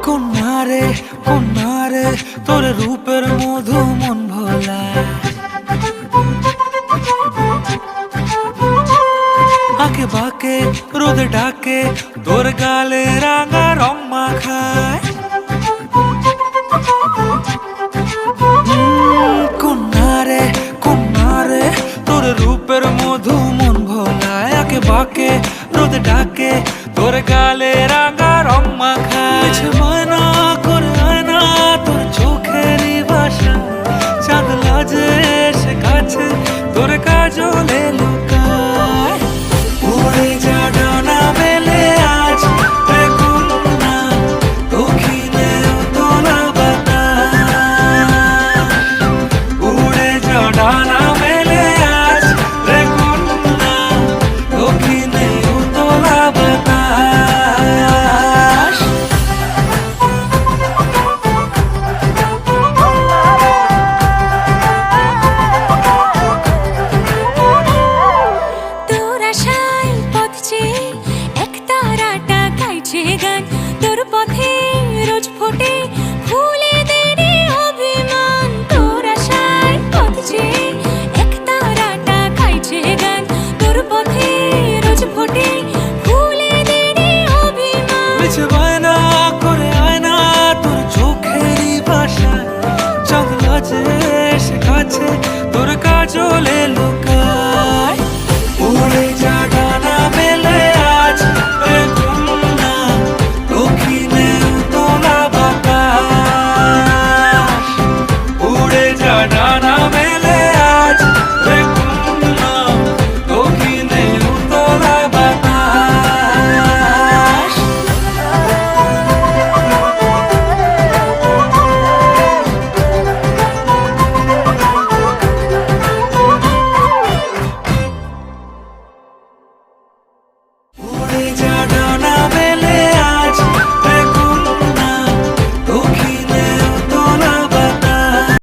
কন্যারে কন্যারে তোর রূপের মধু মন ভোলা, আঁকে বাঁকে রোদে ডাকে তোর গালে রাঙা রং মাখায়। কন্যারে কন্যারে তোর রূপের মধু মন ভোলায়, আঁকে বাঁকে রোদে ডাকে তোর গালে রাঙা রং মাখায়। ময়না করে আয়না তোর চোখেরই ভাষা, চাঁদ লাজে এসে কাছে তোর কাজলে লুকায়। উড়ে যা ডানা মেলে আজ রে কন্যা, দক্ষিণে উতলা বাতাস। উড়ে যা ডানা মেলে আজ রে কন্যা, দক্ষিণে উতলা বাতাস। তোর আশায় পথ চেয়ে এক তারাটা গাইছে গান, তোর পথে রোজ ফোটে ফুলেদের অভিমান। তোর আশায় পথ চেয়ে এক তারাটা গাইছে গান, তোর পথে রোজ ফোটে ফুলেদের অভিমান। মিছে বায়না করে আয়না তোর চোখেরই ভাষা, চাঁদ লাজে এসে কাছে তোর কাজলে লুকায়।